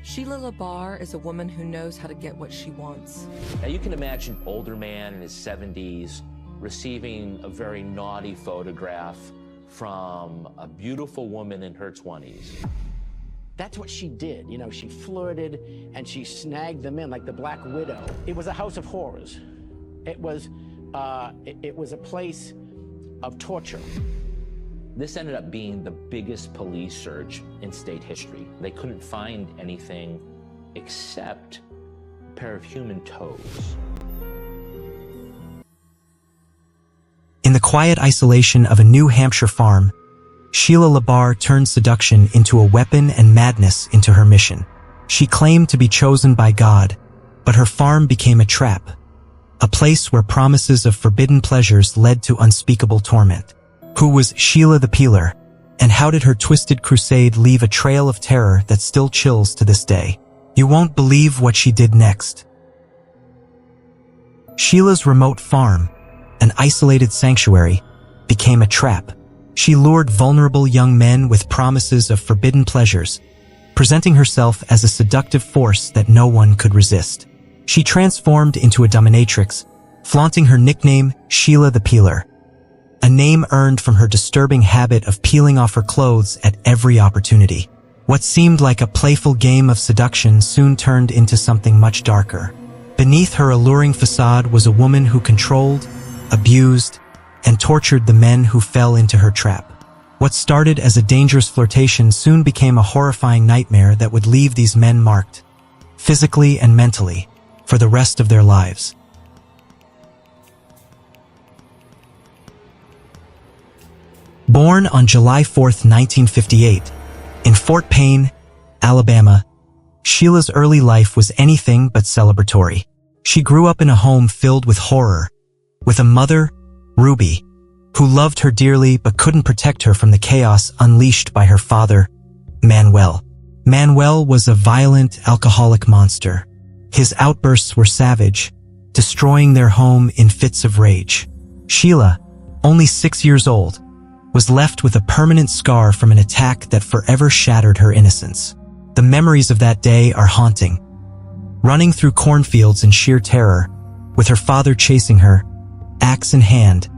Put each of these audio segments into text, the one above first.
Sheila LaBar is a woman who knows how to get what she wants. Now you can imagine an older man in his 70s receiving a very naughty photograph from a beautiful woman in her 20s. That's what she did. You know, she flirted and she snagged them in like the Black Widow. It was a house of horrors. It was a place of torture. This ended up being the biggest police search in state history. They couldn't find anything except a pair of human toes. In the quiet isolation of a New Hampshire farm, Sheila LaBar turned seduction into a weapon and madness into her mission. She claimed to be chosen by God, but her farm became a trap, a place where promises of forbidden pleasures led to unspeakable torment. Who was Sheila the Peeler, and how did her twisted crusade leave a trail of terror that still chills to this day? You won't believe what she did next. Sheila's remote farm, an isolated sanctuary, became a trap. She lured vulnerable young men with promises of forbidden pleasures, presenting herself as a seductive force that no one could resist. She transformed into a dominatrix, flaunting her nickname Sheila the Peeler, a name earned from her disturbing habit of peeling off her clothes at every opportunity. What seemed like a playful game of seduction soon turned into something much darker. Beneath her alluring facade was a woman who controlled, abused, and tortured the men who fell into her trap. What started as a dangerous flirtation soon became a horrifying nightmare that would leave these men marked, physically and mentally, for the rest of their lives. Born on July 4, 1958, in Fort Payne, Alabama, Sheila's early life was anything but celebratory. She grew up in a home filled with horror, with a mother, Ruby, who loved her dearly but couldn't protect her from the chaos unleashed by her father, Manuel. Manuel was a violent, alcoholic monster. His outbursts were savage, destroying their home in fits of rage. Sheila, only 6 years old, was left with a permanent scar from an attack that forever shattered her innocence. The memories of that day are haunting. Running through cornfields in sheer terror, with her father chasing her, axe in hand,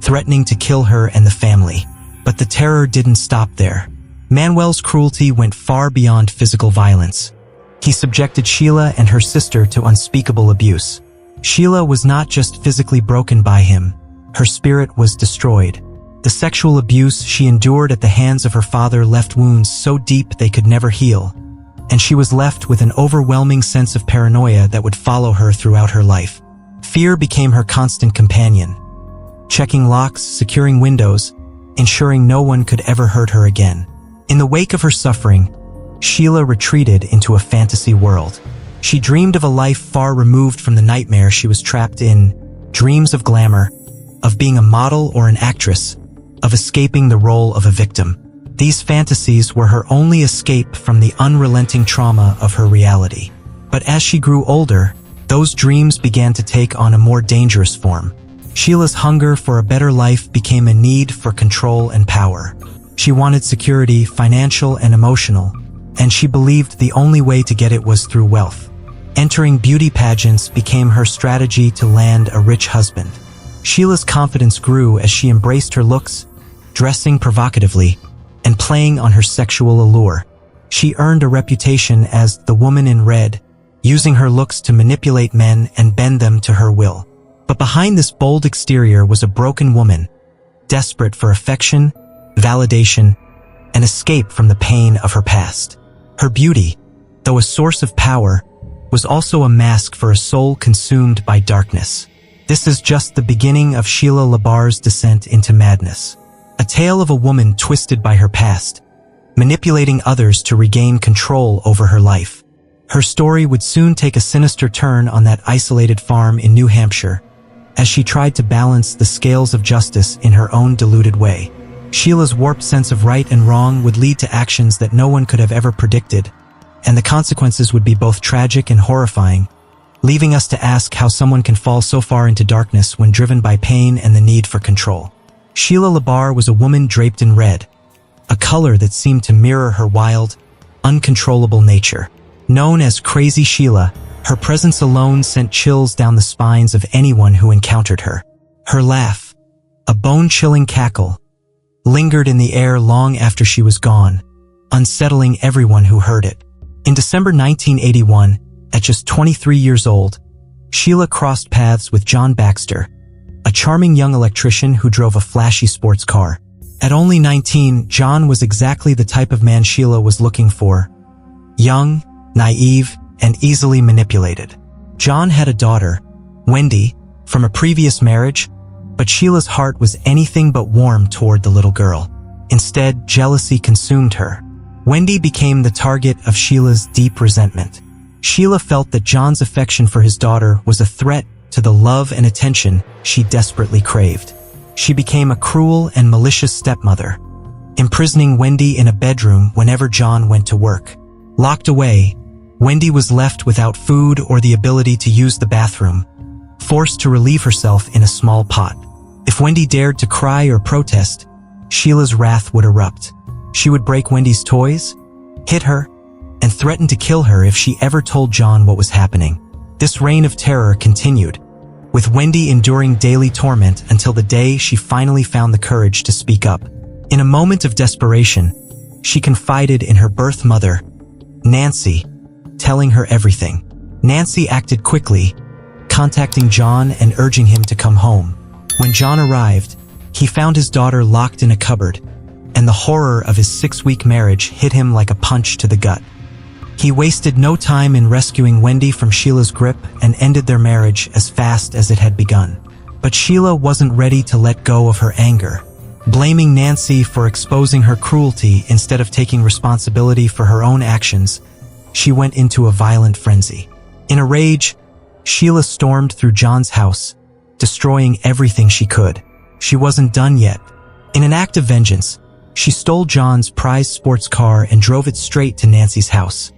threatening to kill her and the family. But the terror didn't stop there. Manuel's cruelty went far beyond physical violence. He subjected Sheila and her sister to unspeakable abuse. Sheila was not just physically broken by him, her spirit was destroyed. The sexual abuse she endured at the hands of her father left wounds so deep they could never heal, and she was left with an overwhelming sense of paranoia that would follow her throughout her life. Fear became her constant companion, checking locks, securing windows, ensuring no one could ever hurt her again. In the wake of her suffering, Sheila retreated into a fantasy world. She dreamed of a life far removed from the nightmare she was trapped in, dreams of glamour, of being a model or an actress, of escaping the role of a victim. These fantasies were her only escape from the unrelenting trauma of her reality. But as she grew older, those dreams began to take on a more dangerous form. Sheila's hunger for a better life became a need for control and power. She wanted security, financial and emotional, and she believed the only way to get it was through wealth. Entering beauty pageants became her strategy to land a rich husband. Sheila's confidence grew as she embraced her looks, dressing provocatively, and playing on her sexual allure. She earned a reputation as the woman in red, using her looks to manipulate men and bend them to her will. But behind this bold exterior was a broken woman, desperate for affection, validation, and escape from the pain of her past. Her beauty, though a source of power, was also a mask for a soul consumed by darkness. This is just the beginning of Sheila LaBar's descent into madness. A tale of a woman twisted by her past, manipulating others to regain control over her life. Her story would soon take a sinister turn on that isolated farm in New Hampshire, as she tried to balance the scales of justice in her own deluded way. Sheila's warped sense of right and wrong would lead to actions that no one could have ever predicted, and the consequences would be both tragic and horrifying, leaving us to ask how someone can fall so far into darkness when driven by pain and the need for control. Sheila LaBar was a woman draped in red, a color that seemed to mirror her wild, uncontrollable nature. Known as Crazy Sheila, her presence alone sent chills down the spines of anyone who encountered her. Her laugh, a bone-chilling cackle, lingered in the air long after she was gone, unsettling everyone who heard it. In December 1981, at just 23 years old, Sheila crossed paths with John Baxter, a charming young electrician who drove a flashy sports car. At only 19, John was exactly the type of man Sheila was looking for: young, naive, and easily manipulated. John had a daughter, Wendy, from a previous marriage, but Sheila's heart was anything but warm toward the little girl. Instead, jealousy consumed her. Wendy became the target of Sheila's deep resentment. Sheila felt that John's affection for his daughter was a threat to the love and attention she desperately craved. She became a cruel and malicious stepmother, imprisoning Wendy in a bedroom whenever John went to work. Locked away, Wendy was left without food or the ability to use the bathroom, forced to relieve herself in a small pot. If Wendy dared to cry or protest, Sheila's wrath would erupt. She would break Wendy's toys, hit her, and threaten to kill her if she ever told John what was happening. This reign of terror continued, with Wendy enduring daily torment until the day she finally found the courage to speak up. In a moment of desperation, she confided in her birth mother, Nancy, telling her everything. Nancy acted quickly, contacting John and urging him to come home. When John arrived, he found his daughter locked in a cupboard, and the horror of his 6-week marriage hit him like a punch to the gut. He wasted no time in rescuing Wendy from Sheila's grip and ended their marriage as fast as it had begun. But Sheila wasn't ready to let go of her anger. Blaming Nancy for exposing her cruelty instead of taking responsibility for her own actions, she went into a violent frenzy. In a rage, Sheila stormed through John's house, destroying everything she could. She wasn't done yet. In an act of vengeance, she stole John's prized sports car and drove it straight to Nancy's house,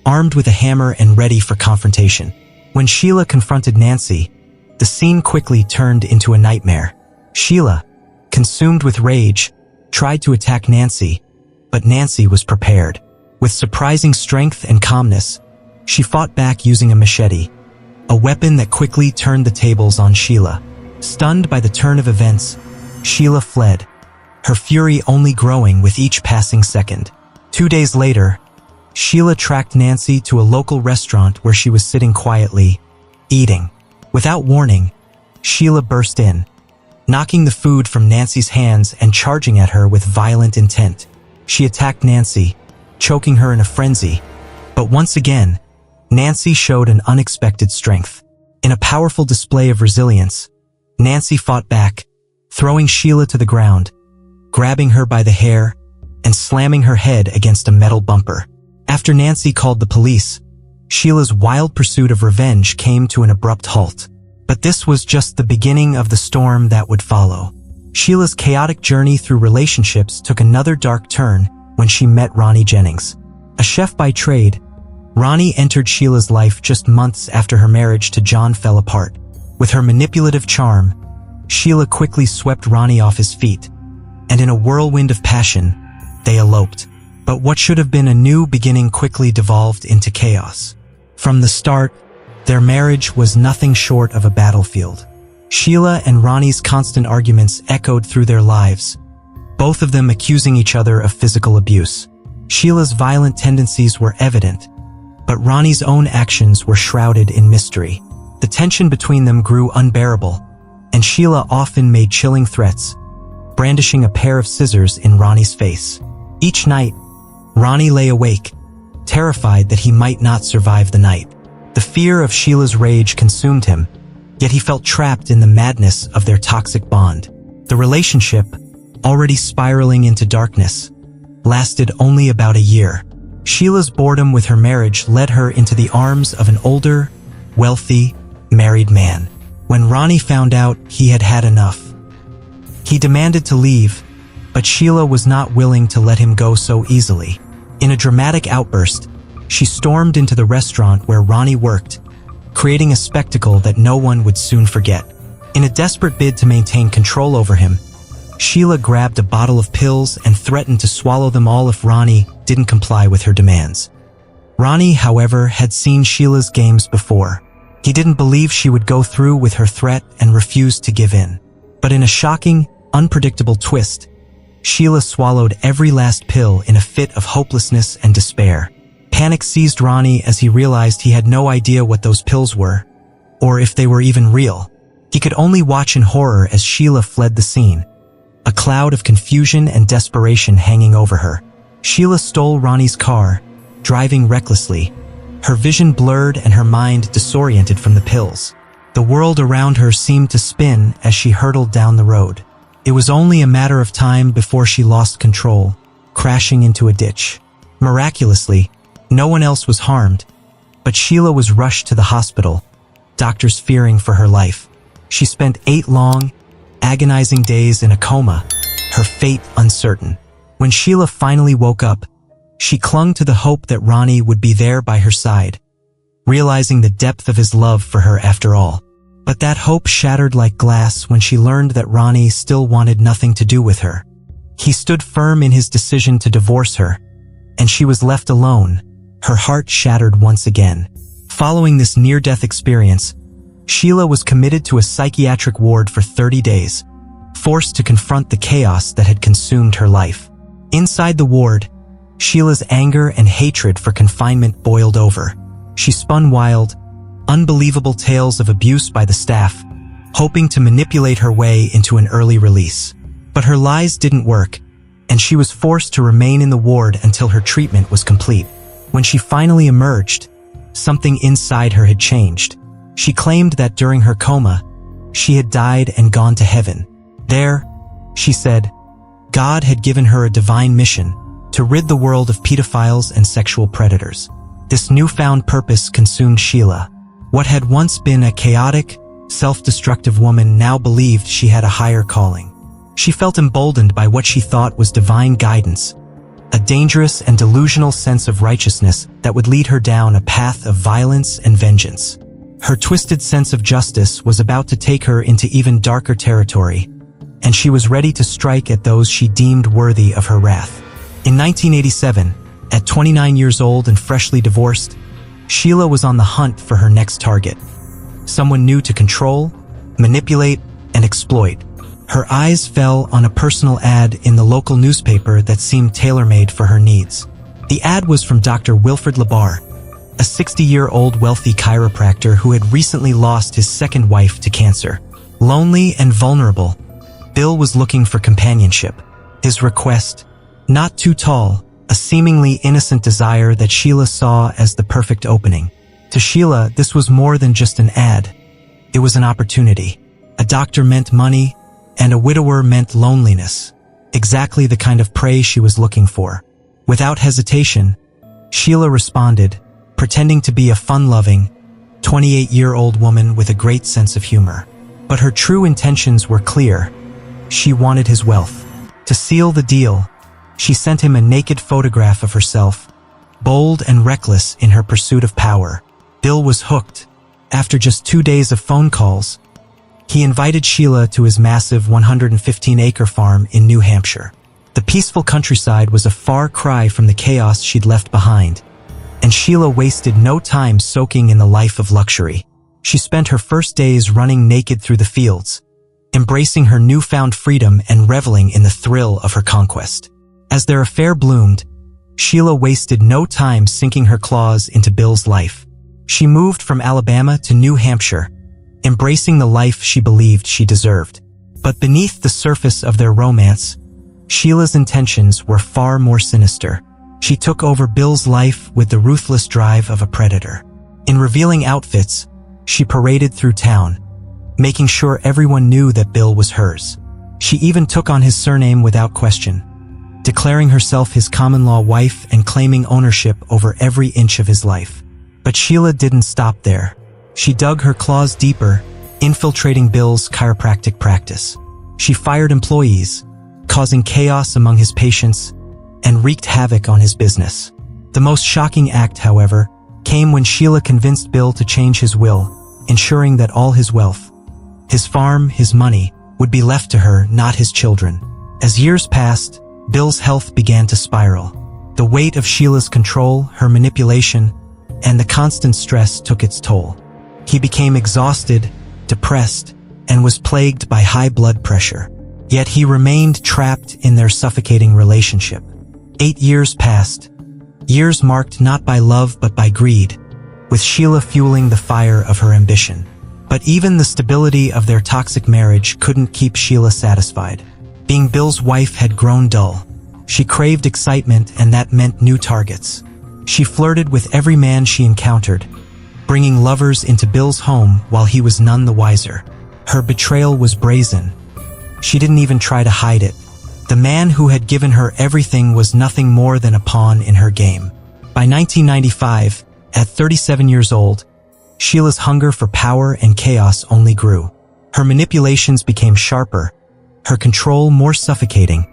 armed with a hammer and ready for confrontation. When Sheila confronted Nancy, the scene quickly turned into a nightmare. Sheila, consumed with rage, tried to attack Nancy, but Nancy was prepared. With surprising strength and calmness, she fought back using a machete, a weapon that quickly turned the tables on Sheila. Stunned by the turn of events, Sheila fled, her fury only growing with each passing second. 2 days later, Sheila tracked Nancy to a local restaurant where she was sitting quietly, eating. Without warning, Sheila burst in, knocking the food from Nancy's hands and charging at her with violent intent. She attacked Nancy, choking her in a frenzy, but once again, Nancy showed an unexpected strength. In a powerful display of resilience, Nancy fought back, throwing Sheila to the ground, grabbing her by the hair, and slamming her head against a metal bumper. After Nancy called the police, Sheila's wild pursuit of revenge came to an abrupt halt. But this was just the beginning of the storm that would follow. Sheila's chaotic journey through relationships took another dark turn when she met Ronnie Jennings. A chef by trade, Ronnie entered Sheila's life just months after her marriage to John fell apart. With her manipulative charm, Sheila quickly swept Ronnie off his feet, and in a whirlwind of passion, they eloped. But what should have been a new beginning quickly devolved into chaos. From the start, their marriage was nothing short of a battlefield. Sheila and Ronnie's constant arguments echoed through their lives, both of them accusing each other of physical abuse. Sheila's violent tendencies were evident, but Ronnie's own actions were shrouded in mystery. The tension between them grew unbearable, and Sheila often made chilling threats, brandishing a pair of scissors in Ronnie's face. Each night, Ronnie lay awake, terrified that he might not survive the night. The fear of Sheila's rage consumed him, yet he felt trapped in the madness of their toxic bond. The relationship, already spiraling into darkness, lasted only about a year. Sheila's boredom with her marriage led her into the arms of an older, wealthy, married man. When Ronnie found out he had had enough, he demanded to leave, but Sheila was not willing to let him go so easily. In a dramatic outburst, she stormed into the restaurant where Ronnie worked, creating a spectacle that no one would soon forget. In a desperate bid to maintain control over him, Sheila grabbed a bottle of pills and threatened to swallow them all if Ronnie didn't comply with her demands. Ronnie, however, had seen Sheila's games before. He didn't believe she would go through with her threat and refused to give in. But in a shocking, unpredictable twist, Sheila swallowed every last pill in a fit of hopelessness and despair. Panic seized Ronnie as he realized he had no idea what those pills were, or if they were even real. He could only watch in horror as Sheila fled the scene, a cloud of confusion and desperation hanging over her. Sheila stole Ronnie's car, driving recklessly, her vision blurred and her mind disoriented from the pills. The world around her seemed to spin as she hurtled down the road. It was only a matter of time before she lost control, crashing into a ditch. Miraculously, no one else was harmed, but Sheila was rushed to the hospital, doctors fearing for her life. She spent 8 long, agonizing days in a coma, her fate uncertain. When Sheila finally woke up, she clung to the hope that Ronnie would be there by her side, realizing the depth of his love for her after all. But that hope shattered like glass when she learned that Ronnie still wanted nothing to do with her. He stood firm in his decision to divorce her, and she was left alone, her heart shattered once again. Following this near-death experience, Sheila was committed to a psychiatric ward for 30 days, forced to confront the chaos that had consumed her life. Inside the ward, Sheila's anger and hatred for confinement boiled over. She spun wild, unbelievable tales of abuse by the staff, hoping to manipulate her way into an early release. But her lies didn't work, and she was forced to remain in the ward until her treatment was complete. When she finally emerged, something inside her had changed. She claimed that during her coma, she had died and gone to heaven. There, she said, God had given her a divine mission to rid the world of pedophiles and sexual predators. This newfound purpose consumed Sheila. What had once been a chaotic, self-destructive woman now believed she had a higher calling. She felt emboldened by what she thought was divine guidance, a dangerous and delusional sense of righteousness that would lead her down a path of violence and vengeance. Her twisted sense of justice was about to take her into even darker territory, and she was ready to strike at those she deemed worthy of her wrath. In 1987, at 29 years old and freshly divorced, Sheila was on the hunt for her next target, someone new to control, manipulate, and exploit. Her eyes fell on a personal ad in the local newspaper that seemed tailor-made for her needs. The ad was from Dr. Wilfred LaBar, a 60-year-old wealthy chiropractor who had recently lost his second wife to cancer. Lonely and vulnerable, Bill was looking for companionship. His request, not too tall, a seemingly innocent desire that Sheila saw as the perfect opening. To Sheila, this was more than just an ad. It was an opportunity. A doctor meant money, and a widower meant loneliness. Exactly the kind of prey she was looking for. Without hesitation, Sheila responded, pretending to be a fun-loving, 28-year-old woman with a great sense of humor. But her true intentions were clear. She wanted his wealth. To seal the deal, she sent him a naked photograph of herself, bold and reckless in her pursuit of power. Bill was hooked. After just 2 days of phone calls, he invited Sheila to his massive 115-acre farm in New Hampshire. The peaceful countryside was a far cry from the chaos she'd left behind, and Sheila wasted no time soaking in the life of luxury. She spent her first days running naked through the fields, embracing her newfound freedom and reveling in the thrill of her conquest. As their affair bloomed, Sheila wasted no time sinking her claws into Bill's life. She moved from Alabama to New Hampshire, embracing the life she believed she deserved. But beneath the surface of their romance, Sheila's intentions were far more sinister. She took over Bill's life with the ruthless drive of a predator. In revealing outfits, she paraded through town, making sure everyone knew that Bill was hers. She even took on his surname without question, declaring herself his common-law wife and claiming ownership over every inch of his life. But Sheila didn't stop there. She dug her claws deeper, infiltrating Bill's chiropractic practice. She fired employees, causing chaos among his patients, and wreaked havoc on his business. The most shocking act, however, came when Sheila convinced Bill to change his will, ensuring that all his wealth, his farm, his money, would be left to her, not his children. As years passed, Bill's health began to spiral. The weight of Sheila's control, her manipulation, and the constant stress took its toll. He became exhausted, depressed, and was plagued by high blood pressure. Yet he remained trapped in their suffocating relationship. 8 years passed. Years marked not by love but by greed, with Sheila fueling the fire of her ambition. But even the stability of their toxic marriage couldn't keep Sheila satisfied. Being Bill's wife had grown dull. She craved excitement, and that meant new targets. She flirted with every man she encountered, bringing lovers into Bill's home while he was none the wiser. Her betrayal was brazen. She didn't even try to hide it. The man who had given her everything was nothing more than a pawn in her game. By 1995, at 37 years old, Sheila's hunger for power and chaos only grew. Her manipulations became sharper, her control more suffocating,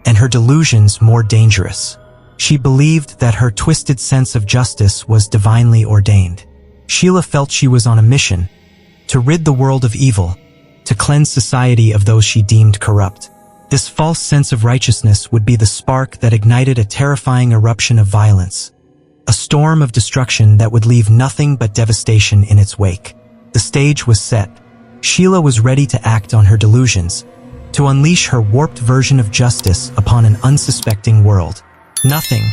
and her delusions more dangerous. She believed that her twisted sense of justice was divinely ordained. Sheila felt she was on a mission to rid the world of evil, to cleanse society of those she deemed corrupt. This false sense of righteousness would be the spark that ignited a terrifying eruption of violence, a storm of destruction that would leave nothing but devastation in its wake. The stage was set. Sheila was ready to act on her delusions, to unleash her warped version of justice upon an unsuspecting world. Nothing,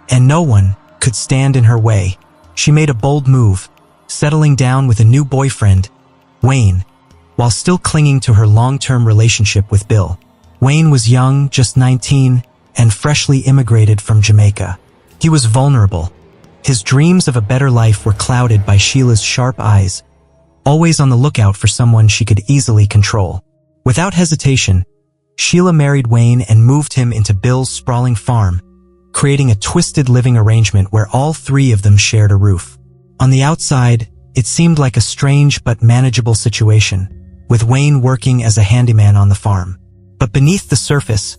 and no one, could stand in her way. She made a bold move, settling down with a new boyfriend, Wayne, while still clinging to her long-term relationship with Bill. Wayne was young, just 19, and freshly immigrated from Jamaica. He was vulnerable. His dreams of a better life were clouded by Sheila's sharp eyes, always on the lookout for someone she could easily control. Without hesitation, Sheila married Wayne and moved him into Bill's sprawling farm, creating a twisted living arrangement where all three of them shared a roof. On the outside, it seemed like a strange but manageable situation, with Wayne working as a handyman on the farm. But beneath the surface,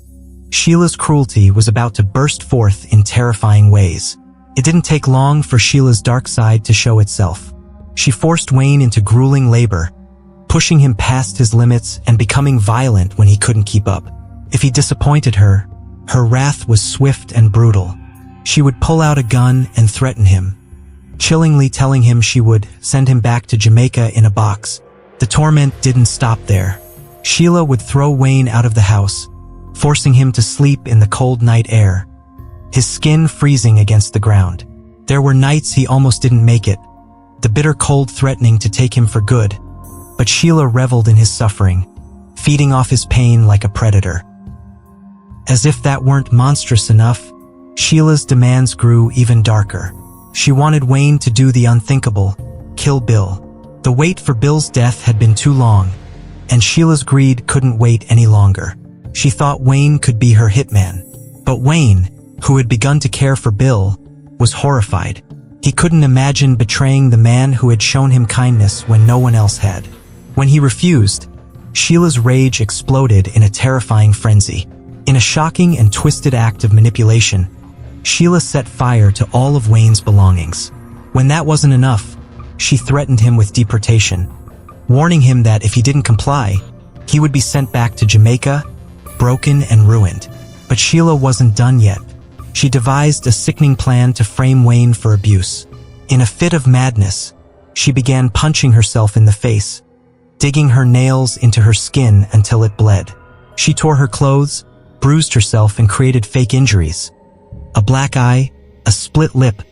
Sheila's cruelty was about to burst forth in terrifying ways. It didn't take long for Sheila's dark side to show itself. She forced Wayne into grueling labor, pushing him past his limits and becoming violent when he couldn't keep up. If he disappointed her, her wrath was swift and brutal. She would pull out a gun and threaten him, chillingly telling him she would send him back to Jamaica in a box. The torment didn't stop there. Sheila would throw Wayne out of the house, forcing him to sleep in the cold night air, his skin freezing against the ground. There were nights he almost didn't make it, the bitter cold threatening to take him for good. But Sheila reveled in his suffering, feeding off his pain like a predator. As if that weren't monstrous enough, Sheila's demands grew even darker. She wanted Wayne to do the unthinkable, kill Bill. The wait for Bill's death had been too long, and Sheila's greed couldn't wait any longer. She thought Wayne could be her hitman. But Wayne, who had begun to care for Bill, was horrified. He couldn't imagine betraying the man who had shown him kindness when no one else had. When he refused, Sheila's rage exploded in a terrifying frenzy. In a shocking and twisted act of manipulation, Sheila set fire to all of Wayne's belongings. When that wasn't enough, she threatened him with deportation, warning him that if he didn't comply, he would be sent back to Jamaica, broken and ruined. But Sheila wasn't done yet. She devised a sickening plan to frame Wayne for abuse. In a fit of madness, she began punching herself in the face, digging her nails into her skin until it bled. She tore her clothes, bruised herself, and created fake injuries. A black eye, a split lip,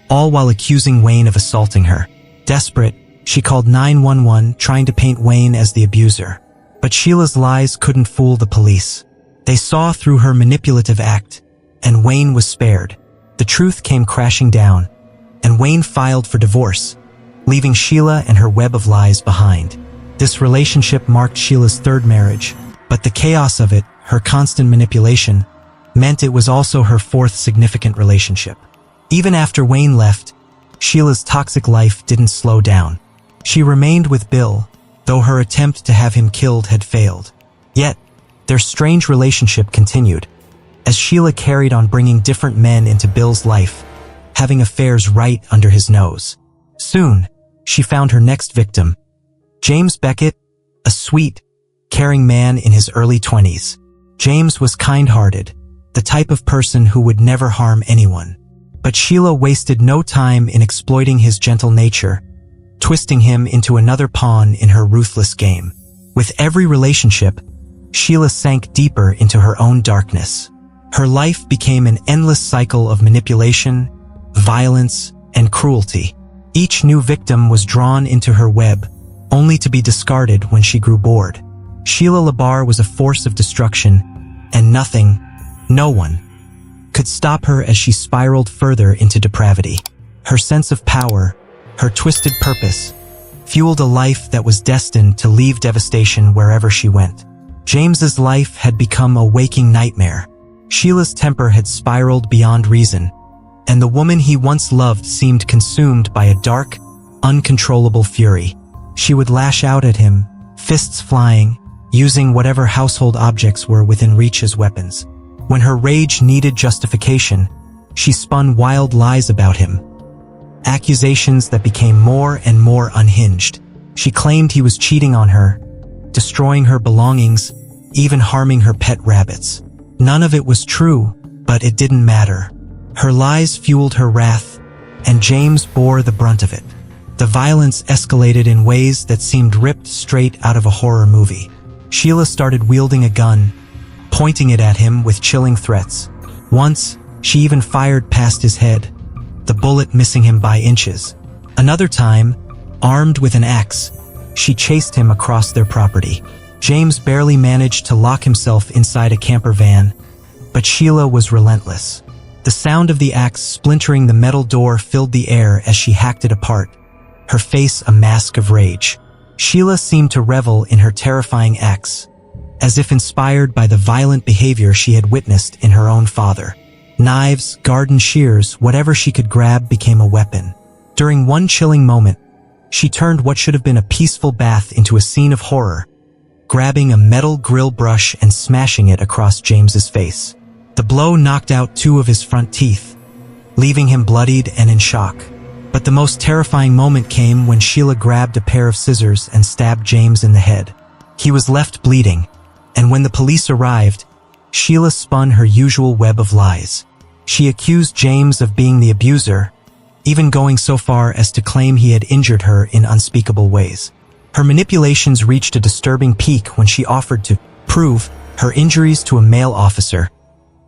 all while accusing Wayne of assaulting her. Desperate, she called 911, trying to paint Wayne as the abuser. But Sheila's lies couldn't fool the police. They saw through her manipulative act, and Wayne was spared. The truth came crashing down, and Wayne filed for divorce, leaving Sheila and her web of lies behind. This relationship marked Sheila's third marriage, but the chaos of it, her constant manipulation, meant it was also her fourth significant relationship. Even after Wayne left, Sheila's toxic life didn't slow down. She remained with Bill, though her attempt to have him killed had failed. Yet, their strange relationship continued, as Sheila carried on bringing different men into Bill's life, having affairs right under his nose. Soon, she found her next victim, James Beckett, a sweet, caring man in his early 20s. James was kind-hearted, the type of person who would never harm anyone. But Sheila wasted no time in exploiting his gentle nature, twisting him into another pawn in her ruthless game. With every relationship, Sheila sank deeper into her own darkness. Her life became an endless cycle of manipulation, violence, and cruelty. Each new victim was drawn into her web, only to be discarded when she grew bored. Sheila LaBar was a force of destruction, and nothing, no one, could stop her as she spiraled further into depravity. Her sense of power, her twisted purpose, fueled a life that was destined to leave devastation wherever she went. James's life had become a waking nightmare. Sheila's temper had spiraled beyond reason, and the woman he once loved seemed consumed by a dark, uncontrollable fury. She would lash out at him, fists flying, using whatever household objects were within reach as weapons. When her rage needed justification, she spun wild lies about him, accusations that became more and more unhinged. She claimed he was cheating on her, destroying her belongings, even harming her pet rabbits. None of it was true, but it didn't matter. Her lies fueled her wrath, and James bore the brunt of it. The violence escalated in ways that seemed ripped straight out of a horror movie. Sheila started wielding a gun, pointing it at him with chilling threats. Once, she even fired past his head, the bullet missing him by inches. Another time, armed with an axe, she chased him across their property. James barely managed to lock himself inside a camper van, but Sheila was relentless. The sound of the axe splintering the metal door filled the air as she hacked it apart, her face a mask of rage. Sheila seemed to revel in her terrifying acts, as if inspired by the violent behavior she had witnessed in her own father. Knives, garden shears, whatever she could grab became a weapon. During one chilling moment, she turned what should have been a peaceful bath into a scene of horror, grabbing a metal grill brush and smashing it across James's face. The blow knocked out 2 of his front teeth, leaving him bloodied and in shock. But the most terrifying moment came when Sheila grabbed a pair of scissors and stabbed James in the head. He was left bleeding, and when the police arrived, Sheila spun her usual web of lies. She accused James of being the abuser, even going so far as to claim he had injured her in unspeakable ways. Her manipulations reached a disturbing peak when she offered to prove her injuries to a male officer,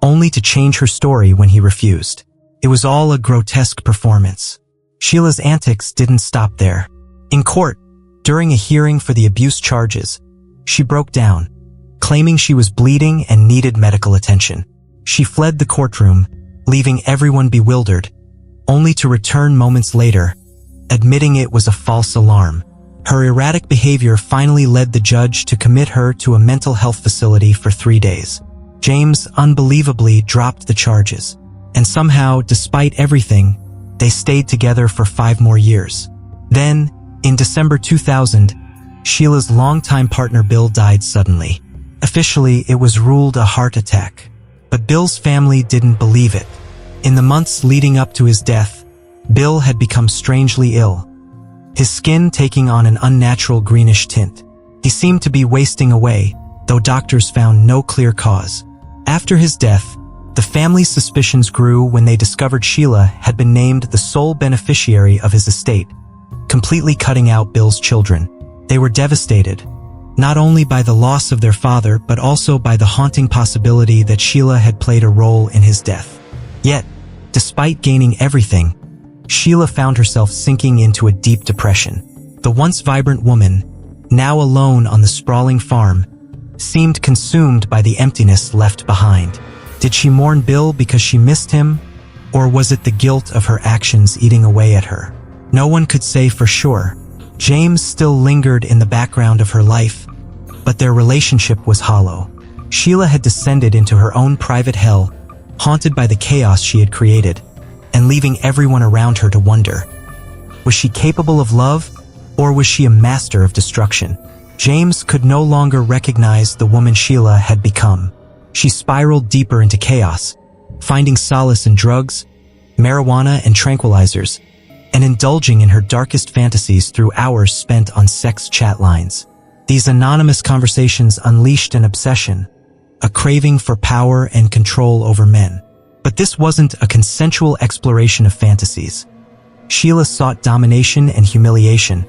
only to change her story when he refused. It was all a grotesque performance. Sheila's antics didn't stop there. In court, during a hearing for the abuse charges, she broke down, claiming she was bleeding and needed medical attention. She fled the courtroom, leaving everyone bewildered, only to return moments later, admitting it was a false alarm. Her erratic behavior finally led the judge to commit her to a mental health facility for 3 days. James unbelievably dropped the charges, and somehow, despite everything, they stayed together for 5 more years. Then, in December 2000, Sheila's longtime partner Bill died suddenly. Officially, it was ruled a heart attack. But Bill's family didn't believe it. In the months leading up to his death, Bill had become strangely ill, his skin taking on an unnatural greenish tint. He seemed to be wasting away, though doctors found no clear cause. After his death, the family's suspicions grew when they discovered Sheila had been named the sole beneficiary of his estate, completely cutting out Bill's children. They were devastated, not only by the loss of their father, but also by the haunting possibility that Sheila had played a role in his death. Yet, despite gaining everything, Sheila found herself sinking into a deep depression. The once vibrant woman, now alone on the sprawling farm, seemed consumed by the emptiness left behind. Did she mourn Bill because she missed him, or was it the guilt of her actions eating away at her? No one could say for sure. James still lingered in the background of her life, but their relationship was hollow. Sheila had descended into her own private hell, haunted by the chaos she had created, and leaving everyone around her to wonder. Was she capable of love, or was she a master of destruction? James could no longer recognize the woman Sheila had become. She spiraled deeper into chaos, finding solace in drugs, marijuana, and tranquilizers, and indulging in her darkest fantasies through hours spent on sex chat lines. These anonymous conversations unleashed an obsession, a craving for power and control over men. But this wasn't a consensual exploration of fantasies. Sheila sought domination and humiliation,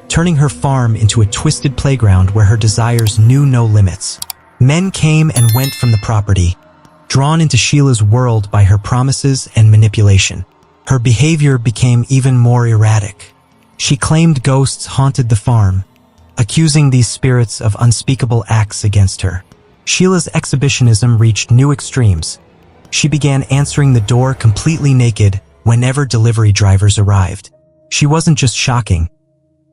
turning her farm into a twisted playground where her desires knew no limits. Men came and went from the property, drawn into Sheila's world by her promises and manipulation. Her behavior became even more erratic. She claimed ghosts haunted the farm, accusing these spirits of unspeakable acts against her. Sheila's exhibitionism reached new extremes. She began answering the door completely naked whenever delivery drivers arrived. She wasn't just shocking.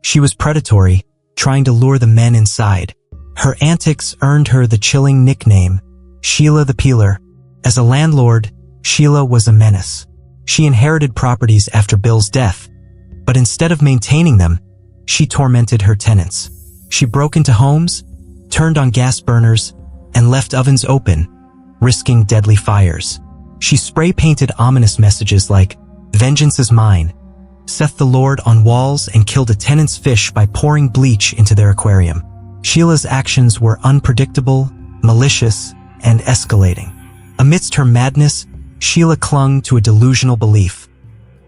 She was predatory, trying to lure the men inside. Her antics earned her the chilling nickname, Sheila the Peeler. As a landlord, Sheila was a menace. She inherited properties after Bill's death, but instead of maintaining them, she tormented her tenants. She broke into homes, turned on gas burners, and left ovens open, risking deadly fires. She spray-painted ominous messages like, "Vengeance is mine," "Saith the Lord" on walls, and killed a tenant's fish by pouring bleach into their aquarium. Sheila's actions were unpredictable, malicious, and escalating. Amidst her madness, Sheila clung to a delusional belief.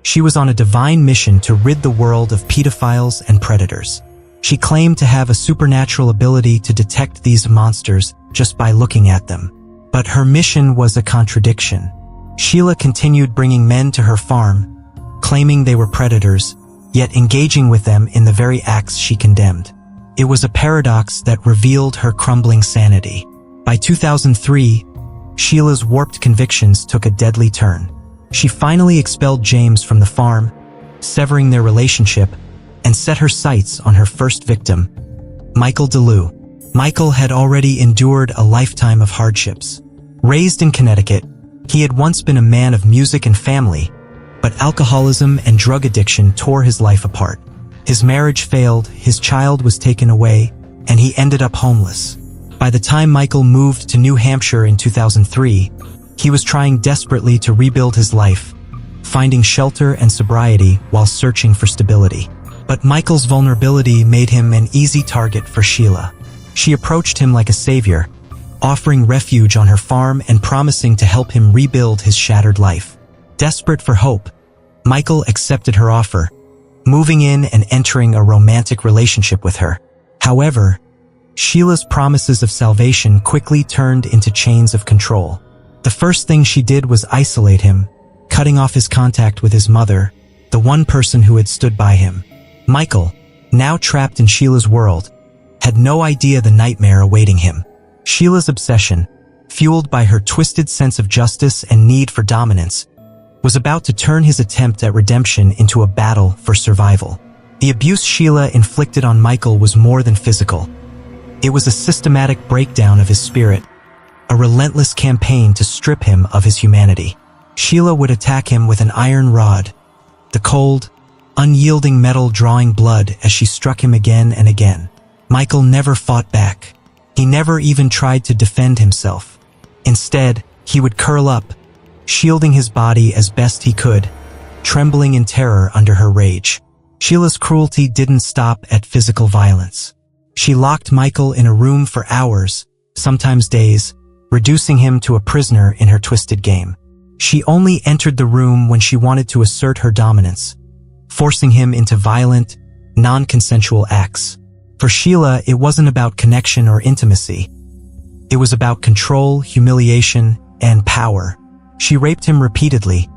She was on a divine mission to rid the world of pedophiles and predators. She claimed to have a supernatural ability to detect these monsters just by looking at them. But her mission was a contradiction. Sheila continued bringing men to her farm, claiming they were predators, yet engaging with them in the very acts she condemned. It was a paradox that revealed her crumbling sanity. By 2003, Sheila's warped convictions took a deadly turn. She finally expelled James from the farm, severing their relationship, and set her sights on her first victim, Michael DeLue. Michael had already endured a lifetime of hardships. Raised in Connecticut, he had once been a man of music and family, but alcoholism and drug addiction tore his life apart. His marriage failed, his child was taken away, and he ended up homeless. By the time Michael moved to New Hampshire in 2003, he was trying desperately to rebuild his life, finding shelter and sobriety while searching for stability. But Michael's vulnerability made him an easy target for Sheila. She approached him like a savior, offering refuge on her farm and promising to help him rebuild his shattered life. Desperate for hope, Michael accepted her offer, moving in and entering a romantic relationship with her. However, Sheila's promises of salvation quickly turned into chains of control. The first thing she did was isolate him, cutting off his contact with his mother, the one person who had stood by him. Michael, now trapped in Sheila's world, had no idea the nightmare awaiting him. Sheila's obsession, fueled by her twisted sense of justice and need for dominance, was about to turn his attempt at redemption into a battle for survival. The abuse Sheila inflicted on Michael was more than physical. It was a systematic breakdown of his spirit, a relentless campaign to strip him of his humanity. Sheila would attack him with an iron rod, the cold, unyielding metal drawing blood as she struck him again and again. Michael never fought back. He never even tried to defend himself. Instead, he would curl up, shielding his body as best he could, trembling in terror under her rage. Sheila's cruelty didn't stop at physical violence. She locked Michael in a room for hours, sometimes days, reducing him to a prisoner in her twisted game. She only entered the room when she wanted to assert her dominance, forcing him into violent, non-consensual acts. For Sheila, it wasn't about connection or intimacy. It was about control, humiliation, and power. She raped him repeatedly,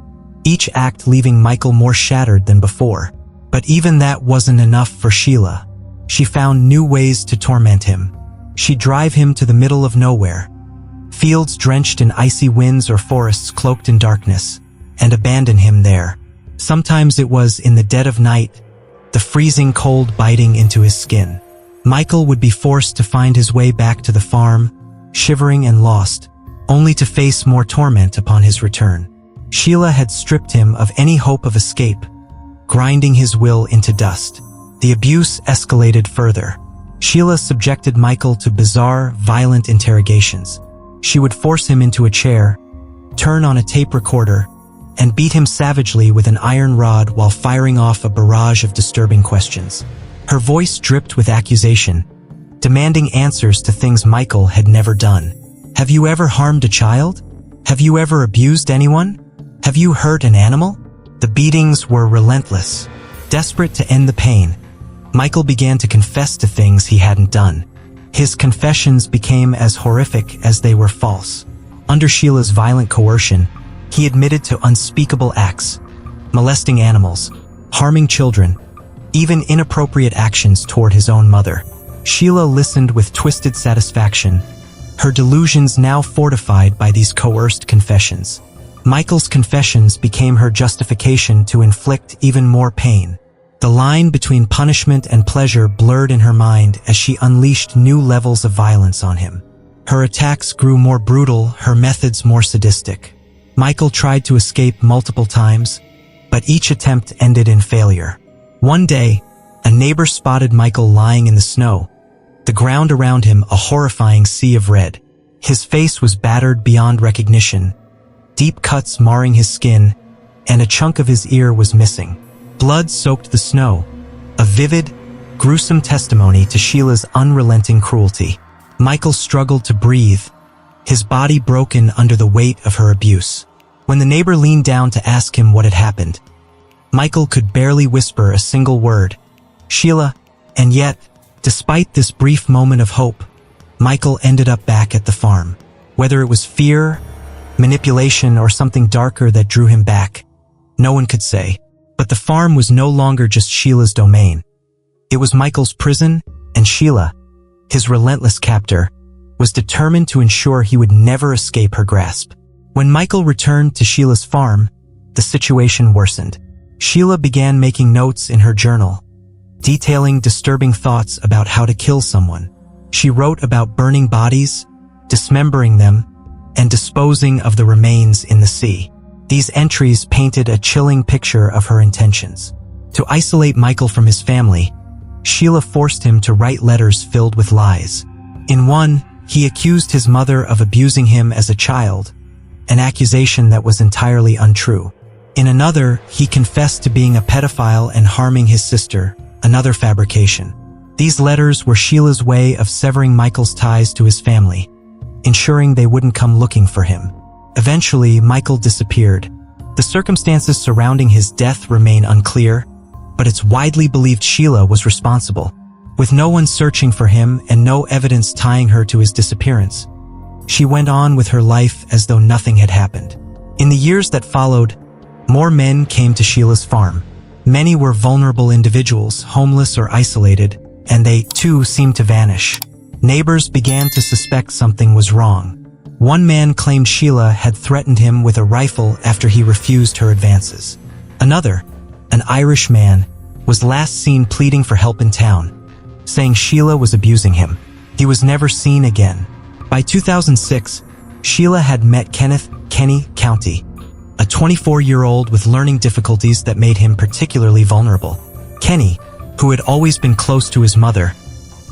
each act leaving Michael more shattered than before. But even that wasn't enough for Sheila. She found new ways to torment him. She'd drive him to the middle of nowhere, fields drenched in icy winds or forests cloaked in darkness, and abandon him there. Sometimes it was in the dead of night, the freezing cold biting into his skin. Michael would be forced to find his way back to the farm, shivering and lost, only to face more torment upon his return. Sheila had stripped him of any hope of escape, grinding his will into dust. The abuse escalated further. Sheila subjected Michael to bizarre, violent interrogations. She would force him into a chair, turn on a tape recorder, and beat him savagely with an iron rod while firing off a barrage of disturbing questions. Her voice dripped with accusation, demanding answers to things Michael had never done. Have you ever harmed a child? Have you ever abused anyone? Have you hurt an animal? The beatings were relentless. Desperate to end the pain, Michael began to confess to things he hadn't done. His confessions became as horrific as they were false. Under Sheila's violent coercion, he admitted to unspeakable acts, molesting animals, harming children, even inappropriate actions toward his own mother. Sheila listened with twisted satisfaction, her delusions now fortified by these coerced confessions. Michael's confessions became her justification to inflict even more pain. The line between punishment and pleasure blurred in her mind as she unleashed new levels of violence on him. Her attacks grew more brutal, her methods more sadistic. Michael tried to escape multiple times, but each attempt ended in failure. One day, a neighbor spotted Michael lying in the snow, the ground around him a horrifying sea of red. His face was battered beyond recognition, deep cuts marring his skin, and a chunk of his ear was missing. Blood soaked the snow, a vivid, gruesome testimony to Sheila's unrelenting cruelty. Michael struggled to breathe, his body broken under the weight of her abuse. When the neighbor leaned down to ask him what had happened, Michael could barely whisper a single word, "Sheila," and yet, despite this brief moment of hope, Michael ended up back at the farm. Whether it was fear, manipulation, or something darker that drew him back, no one could say. But the farm was no longer just Sheila's domain. It was Michael's prison, and Sheila, his relentless captor, was determined to ensure he would never escape her grasp. When Michael returned to Sheila's farm, the situation worsened. Sheila began making notes in her journal, detailing disturbing thoughts about how to kill someone. She wrote about burning bodies, dismembering them, and disposing of the remains in the sea. These entries painted a chilling picture of her intentions. To isolate Michael from his family, Sheila forced him to write letters filled with lies. In one, he accused his mother of abusing him as a child, an accusation that was entirely untrue. In another, he confessed to being a pedophile and harming his sister, another fabrication. These letters were Sheila's way of severing Michael's ties to his family, ensuring they wouldn't come looking for him. Eventually, Michael disappeared. The circumstances surrounding his death remain unclear, but it's widely believed Sheila was responsible. With no one searching for him and no evidence tying her to his disappearance, she went on with her life as though nothing had happened. In the years that followed, more men came to Sheila's farm. Many were vulnerable individuals, homeless or isolated, and they, too, seemed to vanish. Neighbors began to suspect something was wrong. One man claimed Sheila had threatened him with a rifle after he refused her advances. Another, an Irish man, was last seen pleading for help in town, saying Sheila was abusing him. He was never seen again. By 2006, Sheila had met Kenny County, a 24-year-old with learning difficulties that made him particularly vulnerable. Kenny, who had always been close to his mother,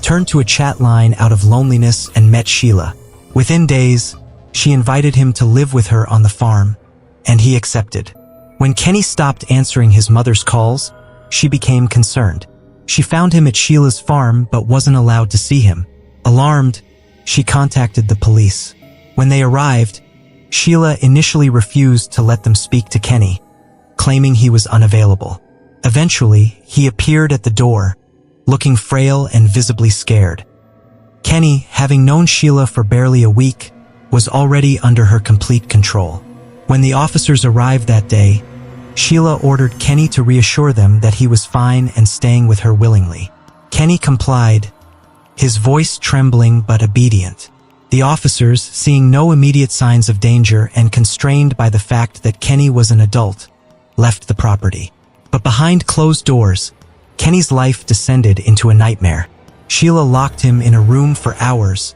turned to a chat line out of loneliness and met Sheila. Within days, she invited him to live with her on the farm, and he accepted. When Kenny stopped answering his mother's calls, she became concerned. She found him at Sheila's farm but wasn't allowed to see him. Alarmed, she contacted the police. When they arrived, Sheila initially refused to let them speak to Kenny, claiming he was unavailable. Eventually, he appeared at the door, looking frail and visibly scared. Kenny, having known Sheila for barely a week, was already under her complete control. When the officers arrived that day, Sheila ordered Kenny to reassure them that he was fine and staying with her willingly. Kenny complied, his voice trembling but obedient. The officers, seeing no immediate signs of danger and constrained by the fact that Kenny was an adult, left the property. But behind closed doors, Kenny's life descended into a nightmare. Sheila locked him in a room for hours,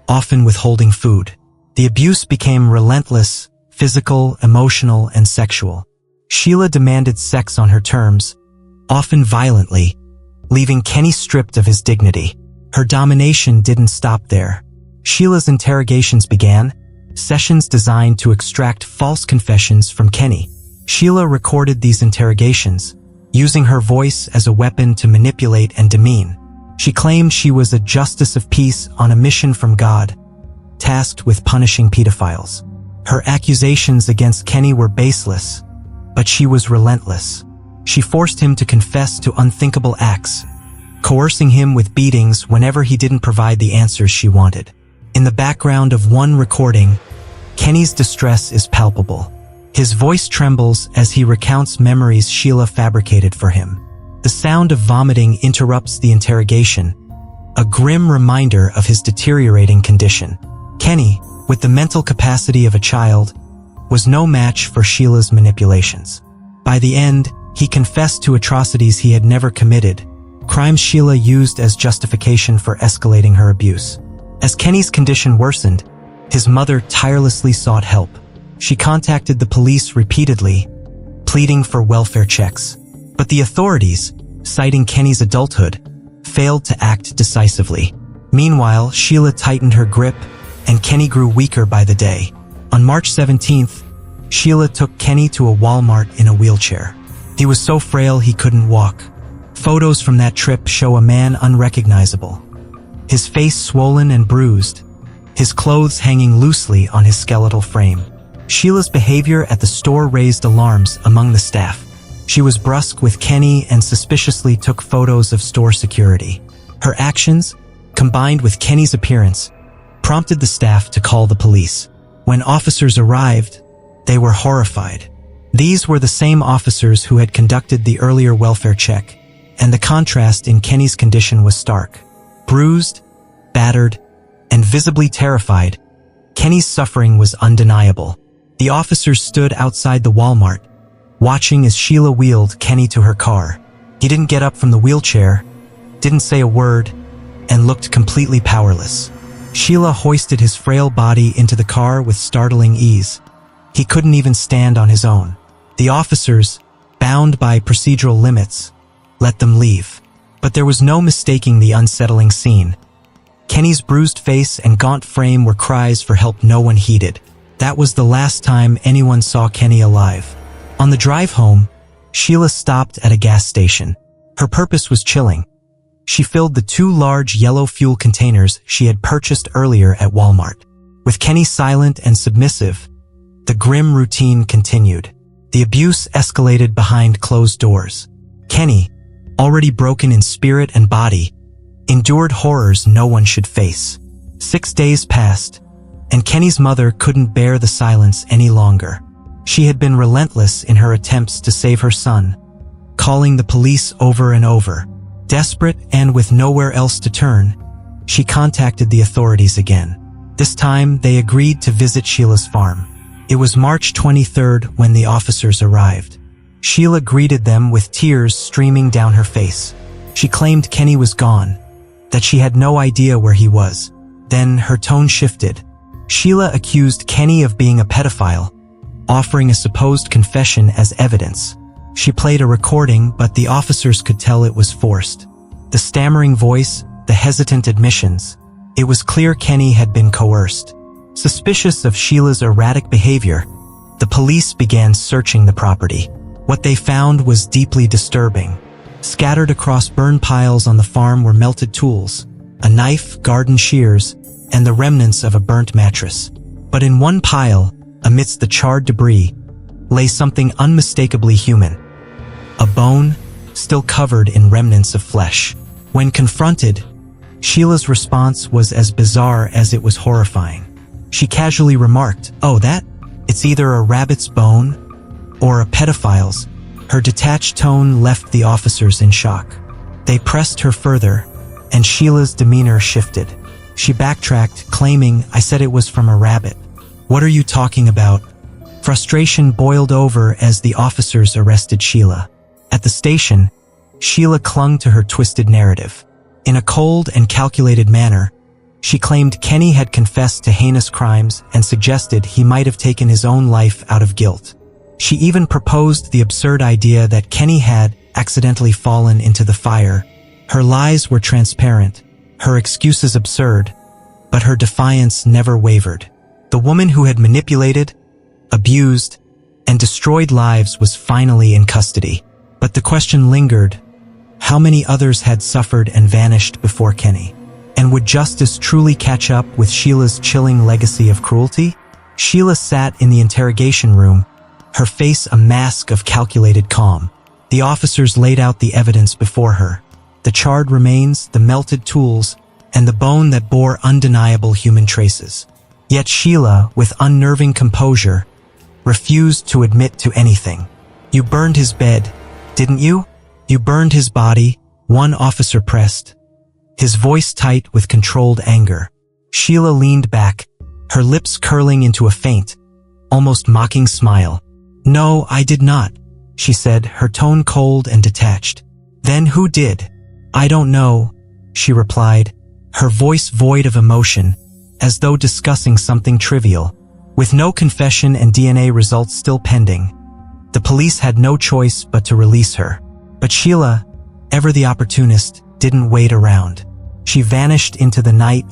often withholding food. The abuse became relentless, physical, emotional, and sexual. Sheila demanded sex on her terms, often violently, leaving Kenny stripped of his dignity. Her domination didn't stop there. Sheila's interrogations began, sessions designed to extract false confessions from Kenny. Sheila recorded these interrogations, using her voice as a weapon to manipulate and demean. She claimed she was a justice of peace on a mission from God, tasked with punishing pedophiles. Her accusations against Kenny were baseless, but she was relentless. She forced him to confess to unthinkable acts, coercing him with beatings whenever he didn't provide the answers she wanted. In the background of one recording, Kenny's distress is palpable. His voice trembles as he recounts memories Sheila fabricated for him. The sound of vomiting interrupts the interrogation, a grim reminder of his deteriorating condition. Kenny, with the mental capacity of a child, was no match for Sheila's manipulations. By the end, he confessed to atrocities he had never committed, crimes Sheila used as justification for escalating her abuse. As Kenny's condition worsened, his mother tirelessly sought help. She contacted the police repeatedly, pleading for welfare checks. But the authorities, citing Kenny's adulthood, failed to act decisively. Meanwhile, Sheila tightened her grip, and Kenny grew weaker by the day. On March 17th, Sheila took Kenny to a Walmart in a wheelchair. He was so frail he couldn't walk. Photos from that trip show a man unrecognizable, his face swollen and bruised, his clothes hanging loosely on his skeletal frame. Sheila's behavior at the store raised alarms among the staff. She was brusque with Kenny and suspiciously took photos of store security. Her actions, combined with Kenny's appearance, prompted the staff to call the police. When officers arrived, they were horrified. These were the same officers who had conducted the earlier welfare check, and the contrast in Kenny's condition was stark. Bruised, battered, and visibly terrified, Kenny's suffering was undeniable. The officers stood outside the Walmart, watching as Sheila wheeled Kenny to her car. He didn't get up from the wheelchair, didn't say a word, and looked completely powerless. Sheila hoisted his frail body into the car with startling ease. He couldn't even stand on his own. The officers, bound by procedural limits, let them leave. But there was no mistaking the unsettling scene. Kenny's bruised face and gaunt frame were cries for help no one heeded. That was the last time anyone saw Kenny alive. On the drive home, Sheila stopped at a gas station. Her purpose was chilling. She filled the 2 large yellow fuel containers she had purchased earlier at Walmart. With Kenny silent and submissive, the grim routine continued. The abuse escalated behind closed doors. Kenny, already broken in spirit and body, endured horrors no one should face. 6 days passed, and Kenny's mother couldn't bear the silence any longer. She had been relentless in her attempts to save her son, calling the police over and over. Desperate and with nowhere else to turn, she contacted the authorities again. This time, they agreed to visit Sheila's farm. It was March 23rd when the officers arrived. Sheila greeted them with tears streaming down her face. She claimed Kenny was gone, that she had no idea where he was. Then her tone shifted. Sheila accused Kenny of being a pedophile, offering a supposed confession as evidence. She played a recording, but the officers could tell it was forced. The stammering voice, the hesitant admissions. It was clear Kenny had been coerced. Suspicious of Sheila's erratic behavior, the police began searching the property. What they found was deeply disturbing. Scattered across burn piles on the farm were melted tools, a knife, garden shears, and the remnants of a burnt mattress. But in one pile, amidst the charred debris, lay something unmistakably human. A bone, still covered in remnants of flesh. When confronted, Sheila's response was as bizarre as it was horrifying. She casually remarked, "Oh, it's either a rabbit's bone or a pedophile's." Her detached tone left the officers in shock. They pressed her further, and Sheila's demeanor shifted. She backtracked, claiming, "I said it was from a rabbit. What are you talking about?" Frustration boiled over as the officers arrested Sheila. At the station, Sheila clung to her twisted narrative. In a cold and calculated manner, she claimed Kenny had confessed to heinous crimes and suggested he might have taken his own life out of guilt. She even proposed the absurd idea that Kenny had accidentally fallen into the fire. Her lies were transparent, her excuses absurd, but her defiance never wavered. The woman who had manipulated, abused, and destroyed lives was finally in custody. But the question lingered: how many others had suffered and vanished before Kenny? And would justice truly catch up with Sheila's chilling legacy of cruelty? Sheila sat in the interrogation room, her face a mask of calculated calm. The officers laid out the evidence before her: the charred remains, the melted tools, and the bone that bore undeniable human traces. Yet Sheila, with unnerving composure, refused to admit to anything. "You burned his bed, didn't you? You burned his body," one officer pressed, his voice tight with controlled anger. Sheila leaned back, her lips curling into a faint, almost mocking smile. "No, I did not," she said, her tone cold and detached. "Then who did?" "I don't know," she replied, her voice void of emotion, as though discussing something trivial. With no confession and DNA results still pending, the police had no choice but to release her. But Sheila, ever the opportunist, didn't wait around. She vanished into the night,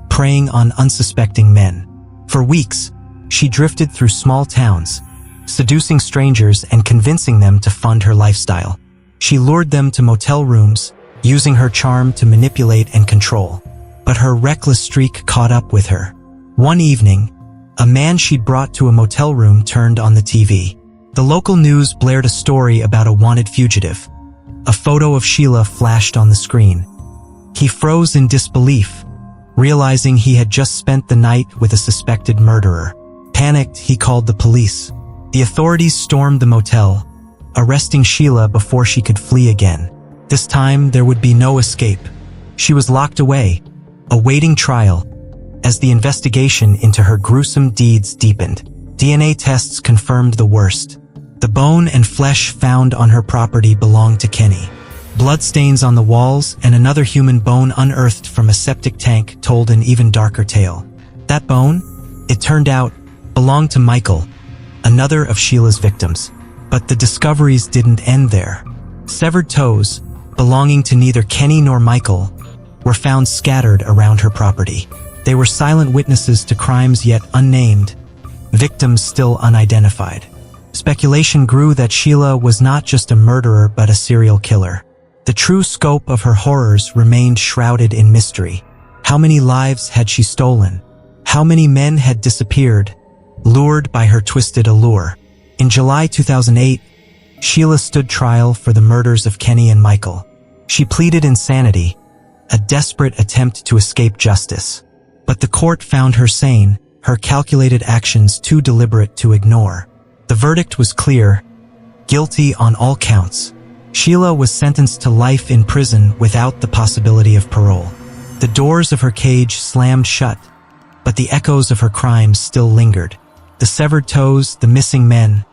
preying on unsuspecting men. For weeks, she drifted through small towns, seducing strangers and convincing them to fund her lifestyle. She lured them to motel rooms, using her charm to manipulate and control. But her reckless streak caught up with her. One evening, a man she'd brought to a motel room turned on the TV. The local news blared a story about a wanted fugitive. A photo of Sheila flashed on the screen. He froze in disbelief, realizing he had just spent the night with a suspected murderer. Panicked, he called the police. The authorities stormed the motel, arresting Sheila before she could flee again. This time, there would be no escape. She was locked away, awaiting trial, as the investigation into her gruesome deeds deepened. DNA tests confirmed the worst. The bone and flesh found on her property belonged to Kenny. Bloodstains on the walls and another human bone unearthed from a septic tank told an even darker tale. That bone, it turned out, belonged to Michael, another of Sheila's victims. But the discoveries didn't end there. Severed toes, belonging to neither Kenny nor Michael, were found scattered around her property. They were silent witnesses to crimes yet unnamed, victims still unidentified. Speculation grew that Sheila was not just a murderer but a serial killer. The true scope of her horrors remained shrouded in mystery. How many lives had she stolen? How many men had disappeared, lured by her twisted allure? In July 2008, Sheila stood trial for the murders of Kenny and Michael. She pleaded insanity, a desperate attempt to escape justice. But the court found her sane, her calculated actions too deliberate to ignore. The verdict was clear: guilty on all counts. Sheila was sentenced to life in prison without the possibility of parole. The doors of her cage slammed shut, but the echoes of her crimes still lingered. The severed toes, the missing men,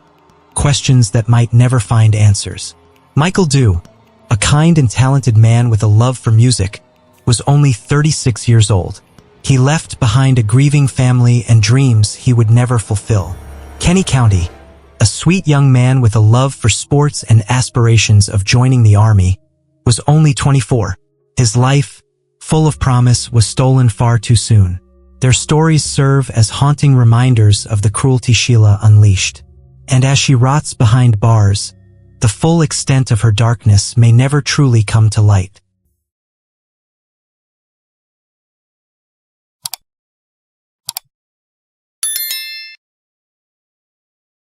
questions that might never find answers. Michael Dew, a kind and talented man with a love for music, was only 36 years old. He left behind a grieving family and dreams he would never fulfill. Kenny County, a sweet young man with a love for sports and aspirations of joining the army, was only 24. His life, full of promise, was stolen far too soon. Their stories serve as haunting reminders of the cruelty Sheila unleashed. And as she rots behind bars, the full extent of her darkness may never truly come to light.